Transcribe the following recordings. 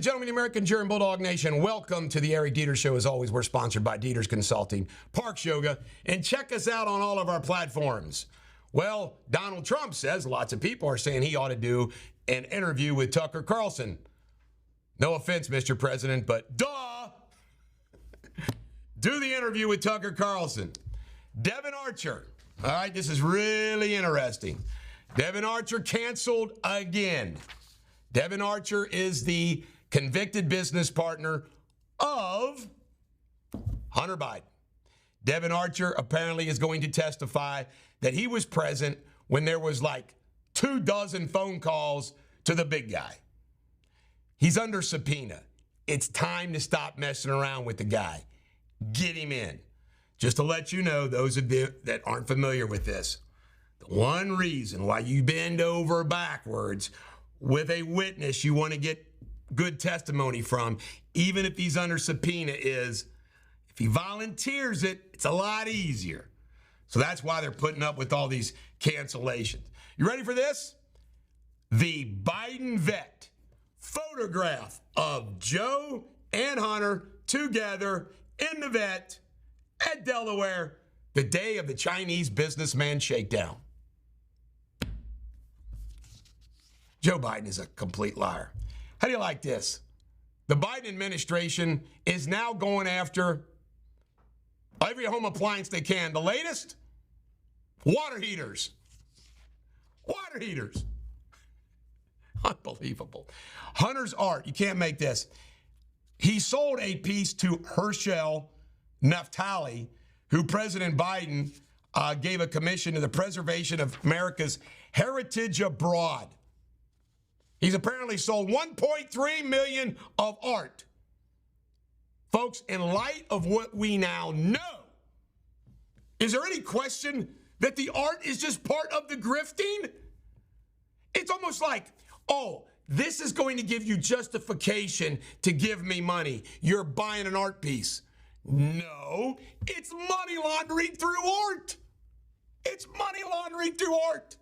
gentlemen, the American German Bulldog Nation, welcome to the Eric Deters Show. As always, we're sponsored by Deters Consulting, Parks Yoga, and check us out on all of our platforms. Well, Donald Trump says lots of people are saying he ought to do an interview with Tucker Carlson. No offense, Mr. President, but duh! Do the interview with Tucker Carlson. Devon Archer. All right, this is really interesting. Devon Archer canceled again. Devon Archer is the convicted business partner of Hunter Biden. Devon Archer apparently is going to testify that he was present when there was like 24 phone calls to the big guy. He's under subpoena. It's time to stop messing around with the guy. Get him in. Just to let you know, those of you that aren't familiar with this, the one reason why you bend over backwards with a witness you want to get good testimony from, even if he's under subpoena, is if he volunteers it, it's a lot easier. So that's why they're putting up with all these cancellations. You ready for this? The Biden Vette photograph of Joe and Hunter together in the vet at Delaware, the day of the Chinese businessman shakedown. Joe Biden is a complete liar. How do you like this? The Biden administration is now going after every home appliance they can. The latest? Water heaters. Water heaters. Unbelievable. Hunter's art. You can't make this. He sold a piece to Herschel Naftali, who President Biden gave a commission to the preservation of America's heritage abroad. He's apparently sold 1.3 million of art. Folks, in light of what we now know, is there any question that the art is just part of the grifting? It's almost like, oh, this is going to give you justification to give me money. You're buying an art piece. No, it's money laundering through art. It's money laundering through art.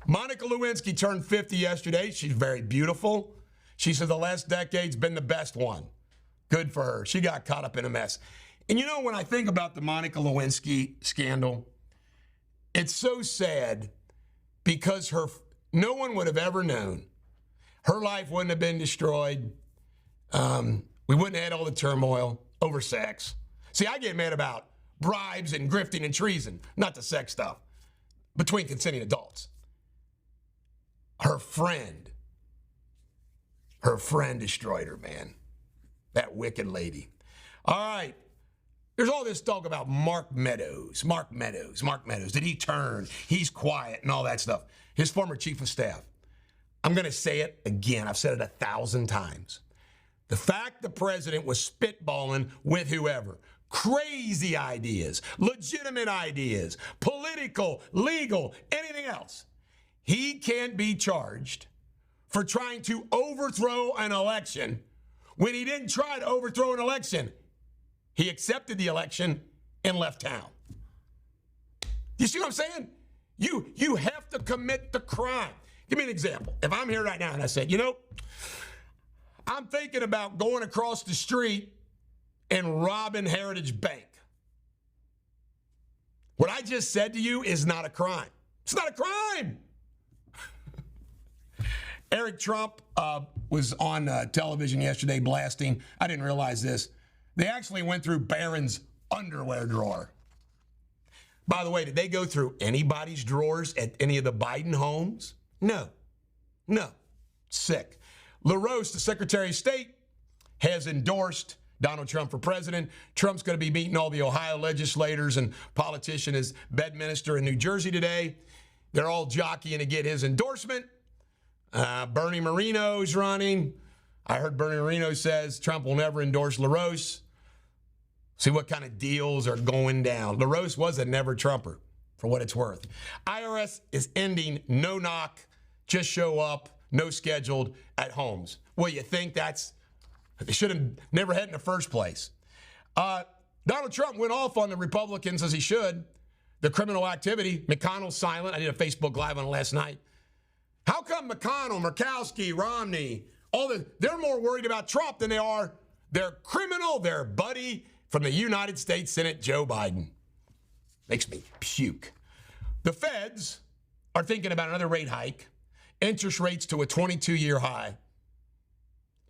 Monica Lewinsky turned 50 yesterday. She's very beautiful. She said the last decade's been the best one. Good for her. She got caught up in a mess. And you know, when I think about the Monica Lewinsky scandal, it's so sad because no one would have ever known. Her life wouldn't have been destroyed. We wouldn't have had all the turmoil over sex. See, I get mad about bribes and grifting and treason, not the sex stuff, between consenting adults. Her friend destroyed her, man. That wicked lady. All right. There's all this talk about Mark Meadows. Mark Meadows. Did he turn? He's quiet and all that stuff. His former chief of staff. I'm going to say it again. I've said it 1,000 times. The fact the president was spitballing with whoever, crazy ideas, legitimate ideas, political, legal, anything else, he can't be charged for trying to overthrow an election when he didn't try to overthrow an election. He accepted the election and left town. You see what I'm saying? You have to commit the crime. Give me an example. If I'm here right now and I said, I'm thinking about going across the street and robbing Heritage Bank. What I just said to you is not a crime. It's not a crime. Eric Trump was on television yesterday blasting. I didn't realize this. They actually went through Barron's underwear drawer. By the way, did they go through anybody's drawers at any of the Biden homes? No. Sick. LaRose, the Secretary of State, has endorsed Donald Trump for president. Trump's going to be meeting all the Ohio legislators and politicians as Bedminster in New Jersey today. They're all jockeying to get his endorsement. Bernie Moreno's running. I heard Bernie Moreno says Trump will never endorse LaRose. See what kind of deals are going down. LaRose was a never Trumper, for what it's worth. IRS is ending no knock, just show up, no scheduled at homes. Well, you think they should have never had in the first place. Donald Trump went off on the Republicans as he should. The criminal activity, McConnell's silent. I did a Facebook Live on it last night. How come McConnell, Murkowski, Romney, they're more worried about Trump than they are their criminal, their buddy from the United States Senate, Joe Biden. Makes me puke. The feds are thinking about another rate hike, interest rates to a 22-year high.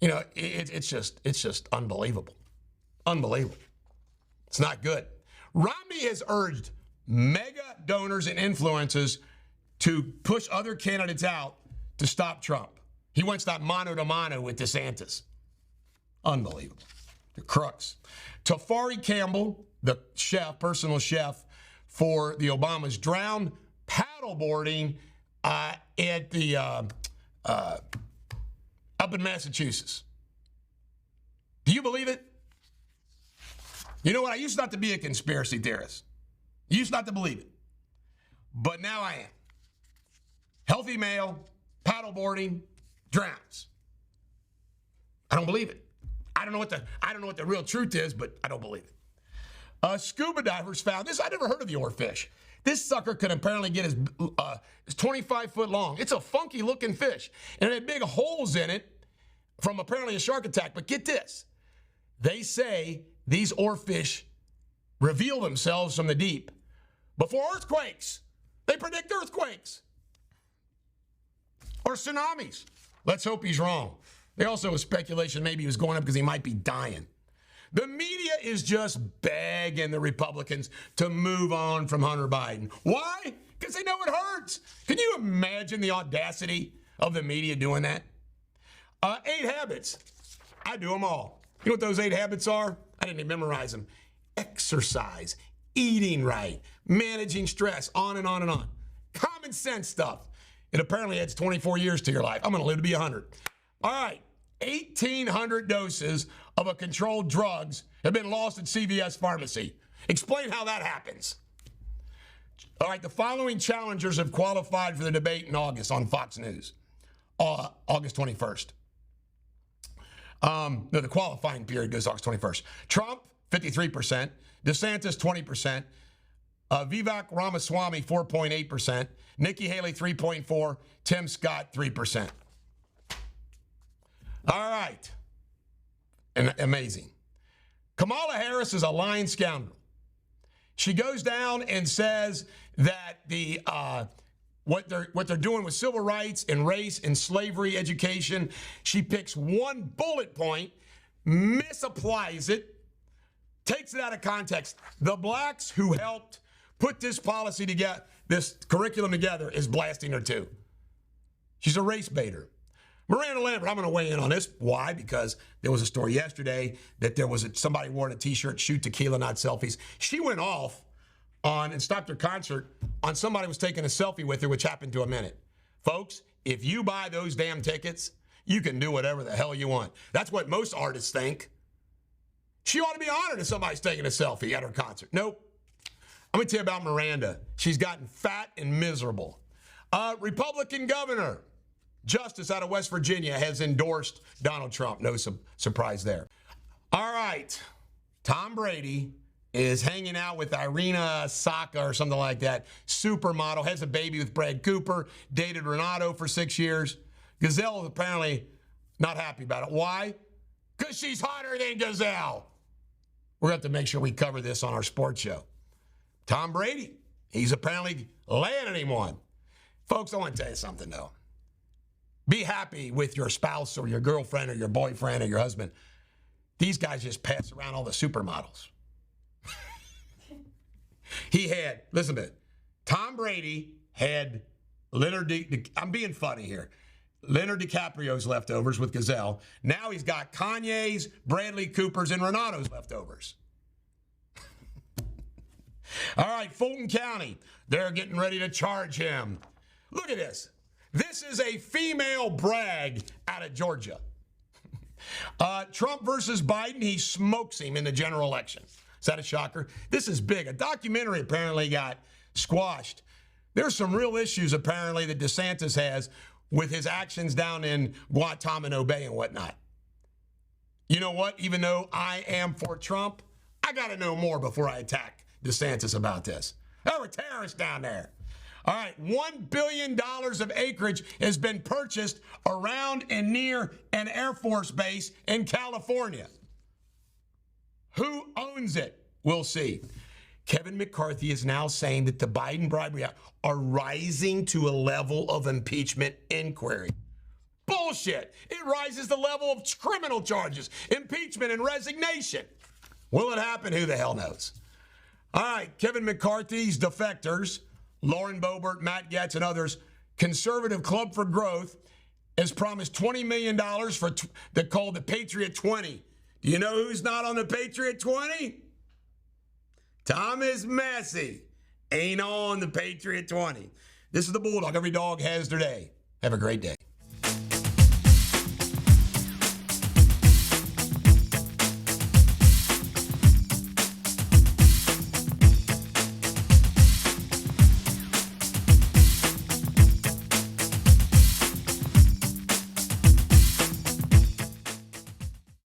You know, it's just unbelievable. Unbelievable. It's not good. Romney has urged mega donors and influencers to push other candidates out to stop Trump. He wants that mano to mano with DeSantis. Unbelievable. The crooks. Tafari Campbell, the chef, personal chef for the Obamas, drowned paddleboarding at the up in Massachusetts. Do you believe it? You know what? I used not to be a conspiracy theorist. I used not to believe it. But now I am. Healthy male, paddleboarding, drowns. I don't believe it. I don't know what the real truth is, but I don't believe it. Scuba divers found this. I never heard of the Oar Fish. This sucker can apparently get as 25 foot long. It's a funky looking fish, and it had big holes in it from apparently a shark attack. But get this. They say these oar fish reveal themselves from the deep before earthquakes. They predict earthquakes or tsunamis. Let's hope he's wrong. There also was speculation maybe he was going up because he might be dying. The media is just begging the Republicans to move on from Hunter Biden. Why? Because they know it hurts. Can you imagine the audacity of the media doing that? 8 habits. I do them all. You know what those 8 habits are? I didn't even memorize them. Exercise, eating right, managing stress, on and on and on. Common sense stuff. It apparently adds 24 years to your life. I'm going to live to be 100. All right. 1,800 doses of a controlled drugs have been lost at CVS Pharmacy. Explain how that happens. All right, the following challengers have qualified for the debate in August on Fox News, August 21st. No, the qualifying period goes August 21st. Trump, 53%. DeSantis, 20%. Vivek Ramaswamy, 4.8%. Nikki Haley, 3.4%. Tim Scott, 3%. All right. And amazing. Kamala Harris is a lying scoundrel. She goes down and says that what they're doing with civil rights and race and slavery education, she picks one bullet point, misapplies it, takes it out of context. The blacks who helped put this policy together, this curriculum together, is blasting her too. She's a race baiter. Miranda Lambert, I'm going to weigh in on this. Why? Because there was a story yesterday that somebody wore a T-shirt, shoot tequila, not selfies. She went off on and stopped her concert on somebody was taking a selfie with her, which happened to a minute. Folks, if you buy those damn tickets, you can do whatever the hell you want. That's what most artists think. She ought to be honored if somebody's taking a selfie at her concert. Nope. I'm going to tell you about Miranda. She's gotten fat and miserable. Republican governor, Justice out of West Virginia, has endorsed Donald Trump. No surprise there. All right. Tom Brady is hanging out with Irina Saka or something like that. Supermodel, has a baby with Brad Cooper, dated Renato for 6 years. Gazelle is apparently not happy about it. Why? Because she's hotter than Gazelle. We're going to have to make sure we cover this on our sports show. Tom Brady, he's apparently landing him one. Folks, I want to tell you something, though. Be happy with your spouse or your girlfriend or your boyfriend or your husband. These guys just pass around all the supermodels. Listen to it. Tom Brady had I'm being funny here. Leonardo DiCaprio's leftovers with Gazelle. Now he's got Kanye's, Bradley Cooper's, and Renato's leftovers. All right, Fulton County. They're getting ready to charge him. Look at this. This is a female brag out of Georgia. Trump versus Biden, he smokes him in the general election. Is that a shocker? This is big. A documentary apparently got squashed. There's some real issues apparently that DeSantis has with his actions down in Guantanamo Bay and whatnot. You know what? Even though I am for Trump, I got to know more before I attack DeSantis about this. There were terrorists down there. All right, $1 billion of acreage has been purchased around and near an Air Force base in California. Who owns it? We'll see. Kevin McCarthy is now saying that the Biden bribery are rising to a level of impeachment inquiry. Bullshit. It rises the level of criminal charges, impeachment, and resignation. Will it happen? Who the hell knows? All right, Kevin McCarthy's defectors, Lauren Boebert, Matt Gaetz, and others, Conservative Club for Growth has promised $20 million for the called the Patriot 20. Do you know who's not on the Patriot 20? Thomas Massey ain't on the Patriot 20. This is the Bulldog. Every dog has their day. Have a great day.